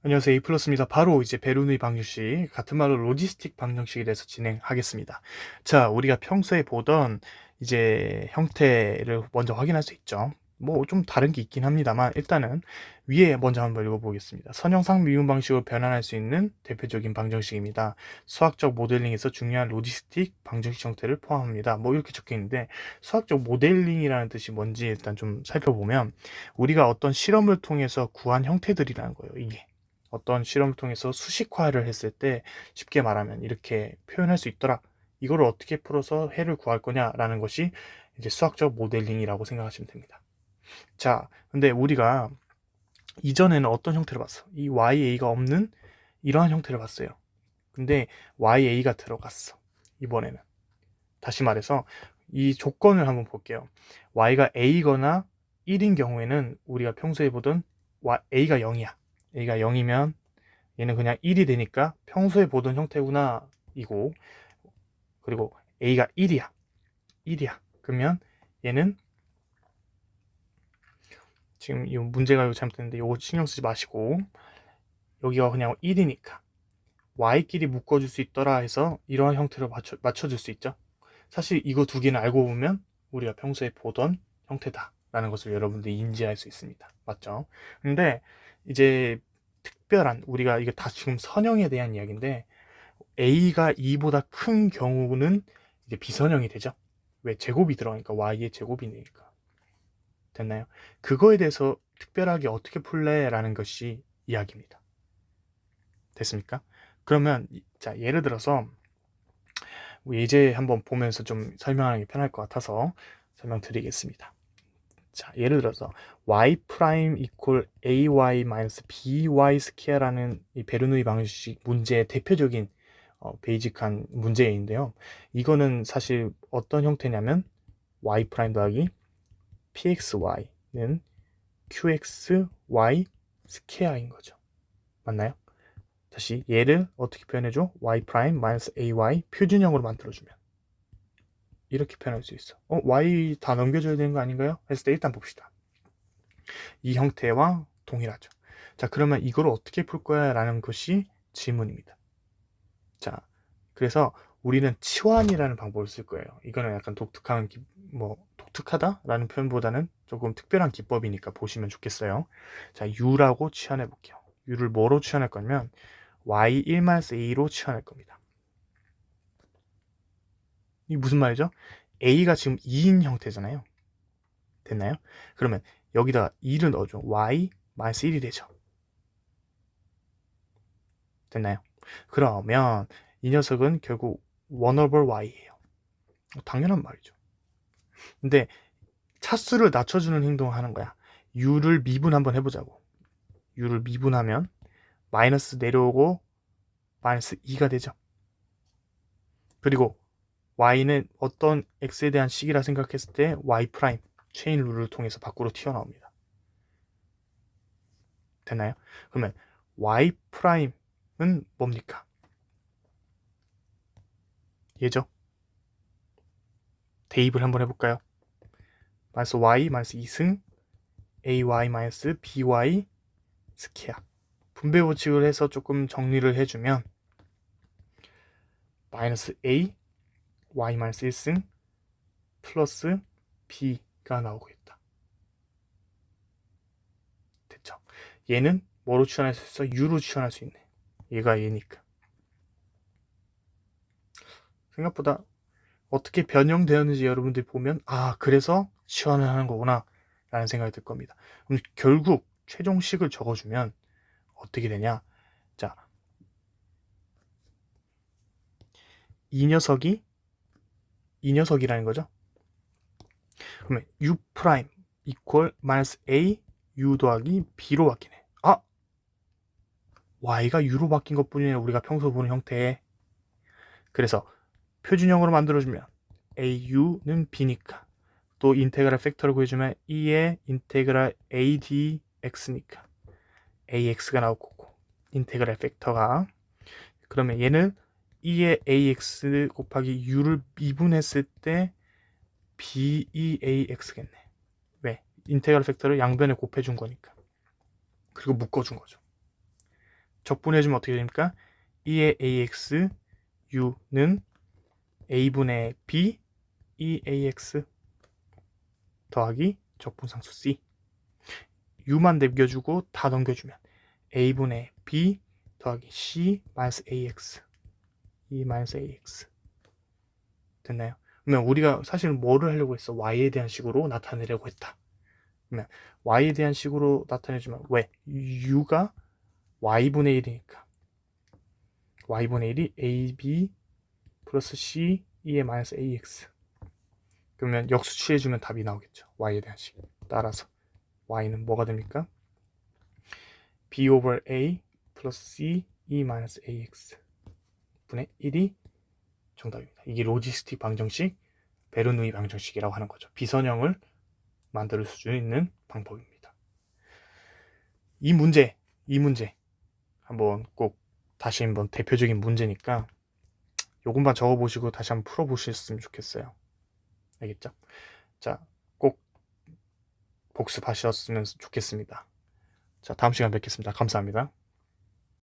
안녕하세요. 에이플러스입니다. 바로 이제 베르누이 방정식, 같은 말로 로지스틱 방정식에 대해서 진행하겠습니다. 자, 우리가 평소에 보던 이제 형태를 먼저 확인할 수 있죠. 뭐 좀 다른 게 있긴 합니다만 일단은 위에 먼저 한번 읽어보겠습니다. 선형상 미분 방식으로 변환할 수 있는 대표적인 방정식입니다. 수학적 모델링에서 중요한 로지스틱 방정식 형태를 포함합니다. 뭐 이렇게 적혀 있는데, 수학적 모델링이라는 뜻이 뭔지 일단 좀 살펴보면, 우리가 어떤 실험을 통해서 구한 형태들이라는 거예요. 이게 어떤 실험을 통해서 수식화를 했을 때 쉽게 말하면 이렇게 표현할 수 있더라. 이거를 어떻게 풀어서 해를 구할 거냐라는 것이 이제 수학적 모델링이라고 생각하시면 됩니다. 자, 근데 우리가 이전에는 어떤 형태를 봤어? 이 YA가 없는 이러한 형태를 봤어요. 근데 YA가 들어갔어. 이번에는. 다시 말해서 이 조건을 한번 볼게요. Y가 A거나 1인 경우에는 우리가 평소에 보던 A가 0이야. A가 0이면 얘는 그냥 1이 되니까 평소에 보던 형태구나 이고, 그리고 A가 1이야. 그러면 얘는 지금 이 문제가 이거 잘못됐는데 이거 신경 쓰지 마시고, 여기가 그냥 1이니까 Y끼리 묶어줄 수 있더라 해서 이러한 형태로 맞춰줄 수 있죠. 사실 이거 두 개는 알고 보면 우리가 평소에 보던 형태다 라는 것을 여러분들이 인지할 수 있습니다. 맞죠? 근데 이제 특별한, 우리가 이게 다 지금 선형에 대한 이야기인데, A가 2보다 큰 경우는 이제 비선형이 되죠. 왜? 제곱이 들어가니까, Y의 제곱이니까. 됐나요? 그거에 대해서 특별하게 어떻게 풀래? 라는 것이 이야기입니다. 됐습니까? 그러면 자, 예를 들어서 예제 한번 보면서 좀 설명하기 편할 것 같아서 설명드리겠습니다. 자, 예를 들어서 y 프라임 이퀄 ay 마이너스 by 스퀘어라는 이 베르누이 방정식 문제의 대표적인 베이직한 문제인데요. 이거는 사실 어떤 형태냐면 y 프라임 더하기 pxy는 qxy 스퀘어인 거죠. 맞나요? 다시 얘를 어떻게 표현해줘? y 프라임 마이너스 ay 표준형으로 만들어주면 이렇게 표현할 수 있어. y 다 넘겨줘야 되는 거 아닌가요? 했을 때 일단 봅시다. 이 형태와 동일하죠. 자, 그러면 이걸 어떻게 풀 거야? 라는 것이 질문입니다. 자, 그래서 우리는 치환이라는 방법을 쓸 거예요. 이거는 약간 독특하다라는 표현보다는 조금 특별한 기법이니까 보시면 좋겠어요. 자, U라고 치환해 볼게요. U를 뭐로 치환할 거냐면 Y1-A로 치환할 겁니다. 이 무슨 말이죠? A가 지금 2인 형태잖아요. 됐나요? 그러면 여기다가 2를 넣어줘. Y-1이 되죠. 됐나요? 그러면 이 녀석은 결국 1 over y예요. 당연한 말이죠. 근데 차수를 낮춰주는 행동을 하는 거야. u를 미분 한번 해보자고. u를 미분하면 마이너스 내려오고 마이너스 2가 되죠. 그리고 y는 어떤 x에 대한 식이라 생각했을 때 y 프라임 체인 룰을 통해서 밖으로 튀어나옵니다. 됐나요? 그러면 y 프라임은 뭡니까? 얘죠. 대입을 한번 해볼까요? 마이너스 y 마이너스 2승 ay 마이너스 by 스퀘어. 분배 법칙을 해서 조금 정리를 해주면 마이너스 a y 마이너스 1승 플러스 b가 나오고 있다. 됐죠? 얘는 뭐로 치환할 수 있어? u로 치환할 수 있네. 얘가 얘니까. 생각보다 어떻게 변형되었는지 여러분들이 보면, 아, 그래서 치환을 하는 거구나 라는 생각이 들 겁니다. 그럼 결국 최종식을 적어주면 어떻게 되냐? 자, 이 녀석이 이 녀석이라는 거죠. 그러면 u 프라임 이퀄 마이너스 a u 더하기 b로 바뀌네. 아, y가 u로 바뀐 것뿐이네. 우리가 평소 보는 형태에. 그래서 표준형으로 만들어주면 au는 b니까, 또 인테그랄 팩터를 구해주면 2의 인테그랄 adx니까 ax가 나올 거고, 인테그랄 팩터가, 그러면 얘는 2의 ax 곱하기 u를 미분했을 때 beax겠네. 왜? 인테그랄 팩터를 양변에 곱해준 거니까. 그리고 묶어준 거죠. 적분해주면 어떻게 됩니까? 2의 ax u는 a분의 b 2ax 더하기 적분상수 c. u만 남겨주고 다 넘겨주면 a분의 b 더하기 c 마이너스 ax 2 마이너스 ax. 됐나요? 그러면 우리가 사실 뭐를 하려고 했어? y에 대한 식으로 나타내려고 했다. 그러면 y에 대한 식으로 나타내주면 왜? u가 y분의 1이니까 y분의 1이 ab 플러스 c 2의 마이너스 ax. 그러면 역수취해주면 답이 나오겠죠. y에 대한 식. 따라서 y는 뭐가 됩니까? b over a 플러스 c 2 마이너스 ax 분의 1이 정답입니다. 이게 로지스틱 방정식, 베르누이 방정식이라고 하는 거죠. 비선형을 만들 수 있는 방법입니다. 이 문제 한번 꼭 다시 한번 대표적인 문제니까 요것만 적어보시고 다시 한번 풀어보셨으면 좋겠어요. 알겠죠? 자, 꼭 복습하셨으면 좋겠습니다. 자, 다음 시간 뵙겠습니다. 감사합니다.